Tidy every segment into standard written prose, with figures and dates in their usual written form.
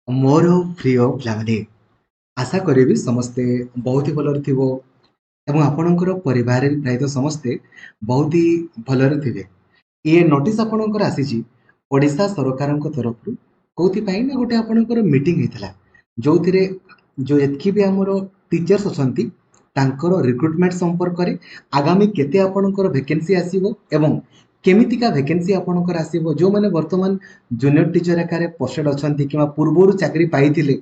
मोर प्रिय पिलाମାନେ आशा करी समस्ते बहुत ही भलरे थिबो एवं आपणकर परिवार प्रायतः समस्ते बहुत ही भलरे थिबे। ये नोटिस आपणकर आसीची ओडिशा सरकारଙ୍କ तरफରୁ कोउथि ना गोटे आपणकर मीटिंग हेतला जोथिरे जो एतकी भी हमरो टीचर्स अछंती तांकर रिक्रुटमेंट संपर्क रे आगामी केते आपणकर वैकेंसी आसीबो एवं केमितिका वैकेंसी आपणकर आसीबो जो माने वर्तमान जूनियर टीचर आकारे पोस्टेड अछंती किबा पूर्वरु चाकरी पाइथिले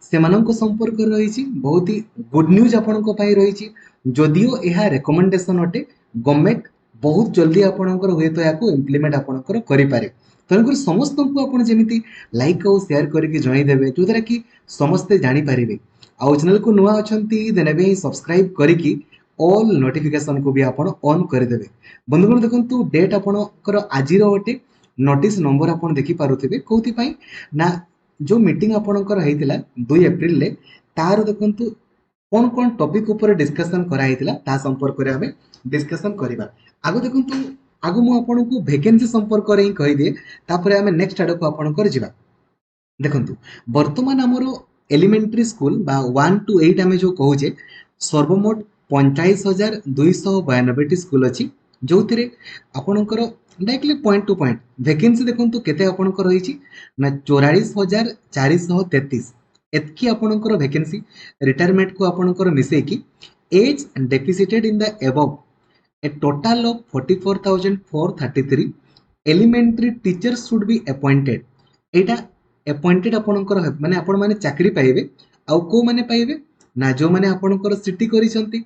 सेमानंको संपर्क रहिछि बहुत ही गुड न्यूज आपणको पाई रहिछि जदियो एहा रेकमेंडेशन अटे गवर्नमेंट बहुत जल्दी आपणकर हुए तो याको इम्प्लीमेंट आपणकर करि पारे तेणुकर समस्तଙ୍କୁ ଆପଣ ଯେମିତି ଲାଇକ୍ ଆଉ ସେୟାର କରିକି ଜଣେଇଦେବେ ଯୋଉଦ୍ୱାରା କି ସମସ୍ତେ ଜାଣିପାରିବେ ଆଉ ଚ୍ୟାନେଲକୁ ନୂଆ ଅଛନ୍ତି ଦେନ୍ ଏବେ ହିଁ ସବସ୍କ୍ରାଇବ କରିକି ଅଲ୍ ନୋଟିଫିକେସନକୁ ବି ଆପଣ ଅନ୍ କରିଦେବେ। ବନ୍ଧୁଗଣ ଦେଖନ୍ତୁ ଡେଟ୍ ଆପଣଙ୍କର ଆଜିର ଗୋଟେ ନୋଟିସ୍ ନମ୍ବର ଆପଣ ଦେଖିପାରୁଥିବେ କୋଉଥିପାଇଁ ନା जो मीटिंग आपणकर ହେଇଥିଲା 2 ଏପ୍ରିଲ ରେ ତାର ଦେଖନ୍ତୁ कौन कौन टॉपिक ऊपर डिस्कशन कराइथिला ता संपर्क रे हमें डिस्कशन करिबा। आगो देखंतु आगो मु आपनको वैकेंसी संपर्क रे ही कहि दिए तापर हमें नेक्स्ट आडो को आपणकर जिबा। देखंतु वर्तमान हमरो एलिमेंटरी स्कूल बा 1 टू 8 हमें जो कहूजे सर्वमोट 45,292 टी स्कूल अछि जोथिरे आपणकर directly point two point vacancy देखंतु केते आपणकर रहिछि ना 44,433 एतकी आपणकर वैकेंसी रिटायरमेंट को आपणकर मिसे की as deficited in the above a total of 44,433 elementary teachers should be appointed एटा अपॉइंटेड आपणकर माने आपण माने चाकरी पाइबे आउ को माने पाइबे ना जो माने आपणकर सिटी करिसंती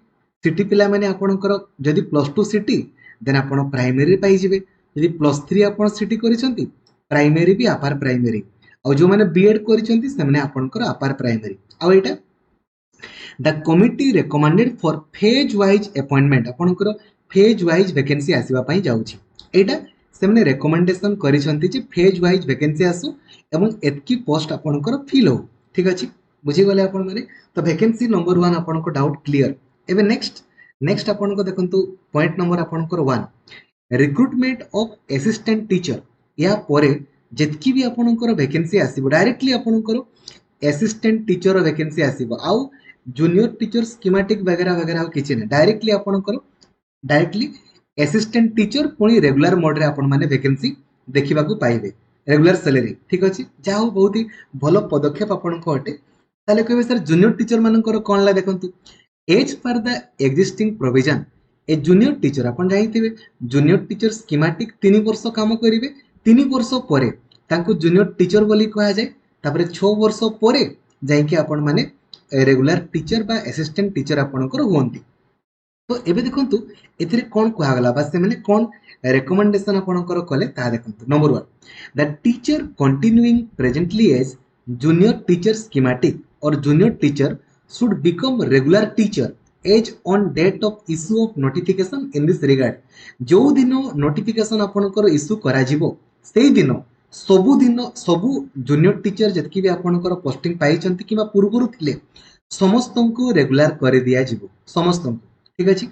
सिटी पिला माने आपणकर जदि +2 सिटी देन आपण प्राइमरी पाइ जिवे जदि +3 आपण सिटी करिसंती प्राइमरी भी अपार प्राइमरी आउ जो माने बीएड करिसंती से माने आपणकर अपार प्राइमरी आउ एटा the committee recommended for phase wise appointment आपणकर फेज वाइज वैकेंसी आसीबा पई जाउछि एटा से माने रेकमेंडेशन करिसंती जे फेज वाइज वैकेंसी आसु एवं एतकी पोस्ट आपणकर फिल हो ठीक अछि बुझी गले आपण माने तो वैकेंसी नंबर 1 आपणको डाउट क्लियर एबे नेक्स्ट नेक्स्ट आपणको देखंतु पॉइंट नंबर आपणकर 1 रिक्रुटमेंट ऑफ असिस्टेंट टीचर या परे जेतकी भी आपणकर वैकेंसी आसीबो डायरेक्टली आपणकर असिस्टेंट टीचर वैकेंसी आसीबो आउ जूनियर टीचर स्कीमेटिक वगैरह वगैरह किछि नै डायरेक्टली आपणकर डायरेक्टली असिस्टेंट टीचर पुणी रेगुलर मोड रे आपण माने वैकेंसी देखिबा को पाइबे रेगुलर सैलरी ठीक अछि जा हो बहुत ही भलो पदक्षेप आपण को हटे ताले कहबे सर जूनियर टीचर मानकर कोन ला देखंतु as per the existing provision a junior teacher आपण जाइथिबे जूनियर टीचर स्कीमेटिक 3 वर्ष काम करिवे 3 वर्ष परे तांको जूनियर टीचर बोली कहा जाय तापरे 6 वर्ष परे जाय कि आपण माने रेगुलर टीचर बा असिस्टेंट टीचर आपणकर हुअंती तो एबे देखंतु एथिरे कोन कहा गला बा से माने कोन रेकमेंडेशन आपणकर कले ता देखंतु number 1 the teacher continuing presently as junior teacher schematic और junior teacher should become regular teacher as on date of issue of notification in this regard जो दिन नोटिफिकेशन आपणकर इश्यू करा जिवो सेही दिन सबु जूनियर टीचर जतकी भी आपणकर पोस्टिंग पाइचंती किबा पूर्वरु थिले समस्तंको रेगुलर करे दिया जिवो समस्तंको ठीक अछि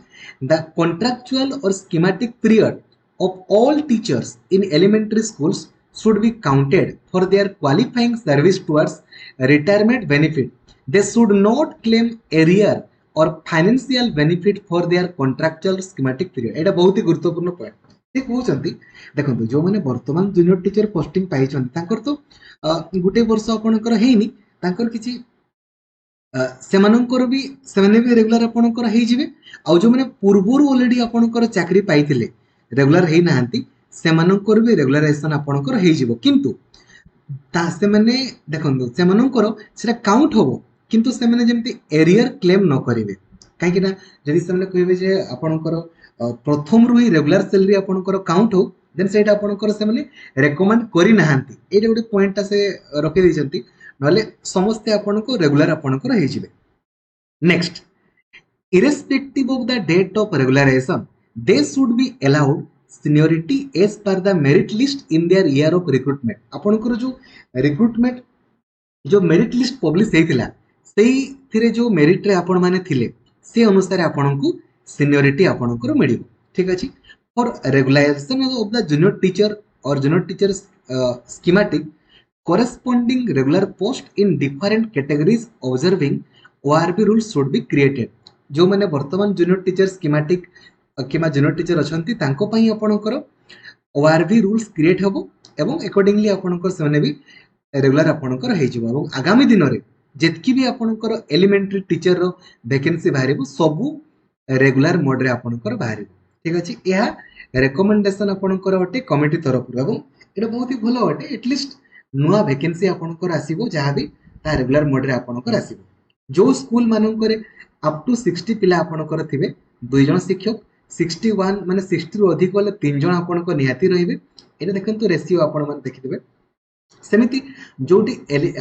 द कॉन्ट्रैक्चुअल और schematic period of all teachers in elementary schools should be counted for their qualifying service towards retirement benefit they should not claim arrear or financial benefit for their contractual schematic period एटा बहुत ही गुरुत्वपूर्ण point ठीक होचंती देखंतु जो माने वर्तमान junior teacher posting पाइचंती तांकर तो गुटे वर्ष आपनकर हेनी तांकर किछि सेमानंकर भी सेमाने भी रेगुलर आपनकर हेइ जिवे आ जो माने पूर्वरु ऑलरेडी आपनकर चाकरी पाइथिले रेगुलर हेइ नाहंती सेमानंकर भी रेगुलराइजेशन आपनकर हेइ जिवो किंतु ता से माने देखंतु सेमानंकर सेटा काउंट होबो किंतु से माने जेमति एरियर क्लेम न करिवे काहे कि ना जदि से माने कहबे जे आपनकर प्रथम रु ही रेगुलर सैलरी आपनकर काउंट हो देन सेटा आपनकर से माने रेकमेंड करि नाहंती एटा गोटे पॉइंट ता से रखि दैछंती नले समस्त आपनको रेगुलर आपनकर हेइ जिवे next irrespective of the date of regularization they should be allowed seniority as per the merit list in their year of recruitment आपनकर जो रिक्रुटमेंट जो मेरिट लिस्ट पब्लिश हेतिला सेही थिरे जो मेरिट रे आपण माने थिले से अनुसार आपनको सीनियरिटी आपनकर मिलिबो ठीक अछि for regularisation of the junior teacher और junior teacher schematic corresponding regular post in different categories observing ORB rules should be created. जो मैंने वर्तमान जूनियर टीचर स्कीमेटिक किमा जूनियर टीचर अछंती तांको पई आपणकर ORB rules क्रिएट हबो एवं अकॉर्डिंगली आपणकर सेने भी रेगुलर आपणकर हे जिवो एवं आगामी दिन रे जेतकी भी आपणकर एलिमेंटरी टीचर रो वैकेंसी बाहरिबो सबु रेगुलर मोड रे आपणकर बाहरिबो ठीक अछि यह रेकमेंडेशन आपणकर अटे कमिटी तरफ रो एवं एटा बहुत ही भलो अटे एटलीस्ट नुआ वैकेंसी आपणकर आसीबो जहा भी ता रेगुलर मोड रे आपणकर आसीबो जो स्कूल मानकर अप टू 60 पिला आपणकर थिबे दुई जन शिक्षक 61 माने 60 रु अधिक वाले 3 जन आपणकर निहाती रहिबे एटा देखंतु रेशियो आपण मान देखिथिबे सेमिति जोटी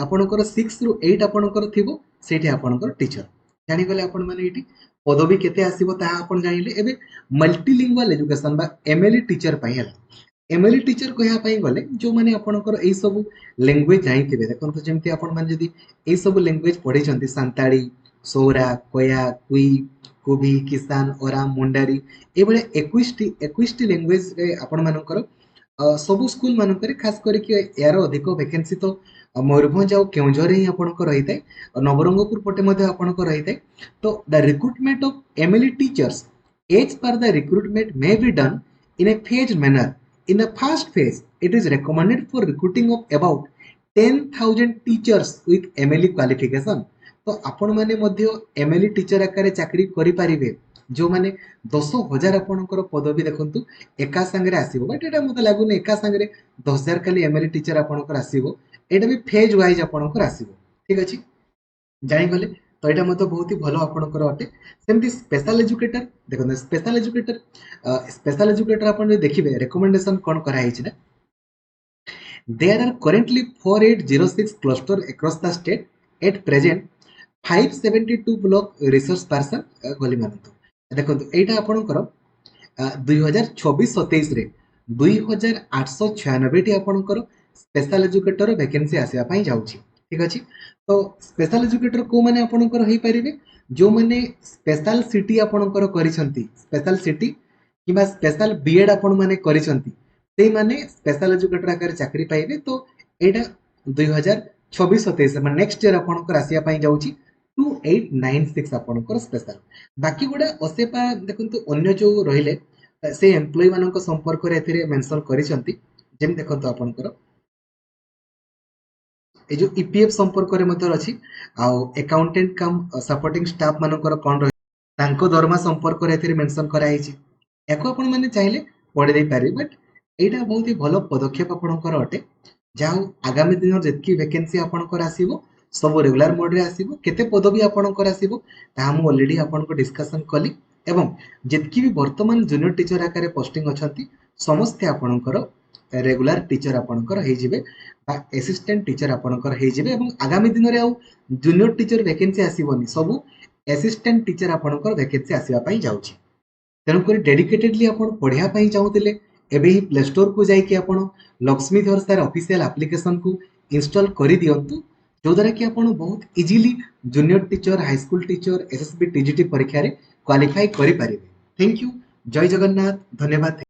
आपणकर 6 रु 8 आपणकर थिबो सेठी आपणकर टीचर जानि गले आपण माने एठी पदवी केते आसीबो ता आपण जानिले एबे मल्टीलिंगुअल एजुकेशन बा एमएलई टीचर पई हला एमएलई टीचर कहया पई गले जो माने आपणकर एई सब लैंग्वेज जानिथिबे देखंतु जेमति आपण मान जदी एई सब लैंग्वेज पढी छंती सांताली सोरा कोया कुई कुबी किसान ओरा मुंडारी ए बळे 21 टी लैंग्वेज रे आपण मानकर सबु स्कूल मानकर खास करके यार अधिक वैकेंसी तो मयूरभंज आउ केउंझर ही आपणकर रही थाए नवरंगपुर पटे मध्ये आपणकर रही थाए तो the recruitment of MLE teachers as per the recruitment may be done in a phase manner in the first phase it is recommended for recruiting of about 10,000 teachers with MLE qualification तो आपण माने मध्ये MLE teacher आकारे चाकरी करि परिबे जो माने 10,000 आपणकर पदवी देखंतु एका संगे आसीबो बट एटा मते लागुने एका संगे 10,000 खाली एमएलई टीचर आपणकर आसीबो एटा भी फेज वाइज आपणकर आसीबो ठीक अछि जानि गले तो एटा मते बहुत ही भलो आपणकर अटे सेमति स्पेशल एजुकेटर देखंतु स्पेशल एजुकेटर आपण जे देखिबे रिकमेंडेशन कोन करा हिछि ना there are currently 4806 cluster across the state at present 572 block resource person गली मानतो देखो एटा आपणकर 2024-27 रे 2896 टी आपणकर स्पेशल एजुकेटर वैकेंसी आसीबा पई जाउची ठीक अछि तो स्पेशल एजुकेटर को माने आपणकर हेई परिबे जो माने स्पेशल सिटी आपणकर करिसंती स्पेशल सिटी किबा स्पेशल बीएड आपण माने करिसंती सेई माने स्पेशल एजुकेटर आकर चाकरी पाइबे तो एटा 2026-27 माने नेक्स्ट ईयर आपणकर आसीबा पई जाउची 2896 आपणकर स्पेशल बाकी गुडा असेपा देखंतु अन्य जो रहिले से एम्प्लॉय मानक संपर्क रे एथिरे मेंशन करिसंती जेम देखंतु आपणकर ए जो ईपीएफ संपर्क रे मते अछि आ अकाउंटेंट कम सपोर्टिंग स्टाफ मानकर कोन रहि तांको दरमा संपर्क रे एथिरे मेंशन करा हिची एको आपण माने चाहिले पढि दे पारि बट एटा बहुत ही भलो पदक्षेप आपणकर अटे जाउ आगामी दिन जेतकी वैकेंसी आपणकर आसीबो सब रेगुलर मोड रे आसीबो केते पदवी आपणकर आसीबो ता हम ऑलरेडी आपणको डिस्कशन कली एवं जेतकी भी वर्तमान जूनियर टीचर आकारे पोस्टिंग अछंती समस्त आपणकर रेगुलर टीचर आपणकर हे जिवे बा असिस्टेंट टीचर आपणकर हे जिवे एवं आगामी दिन रे आ जूनियर टीचर वैकेंसी आसीबोनी सब असिस्टेंट टीचर आपणकर वैकेंसी आसीबा पई जाउची तेनु करी डेडिकेटेडली आपण पढिया पई चाहुतिले एबे ही प्ले स्टोर को जाई कि आपण लक्ष्मीधर सर ऑफिशियल एप्लीकेशन को इंस्टॉल करि दियंतु जो द्वारा कि आपण बहुत easily junior teacher high school teacher SSB TGT परीक्षा रे क्वालिफाई करि परिबे थैंक यू जय जगन्नाथ धन्यवाद।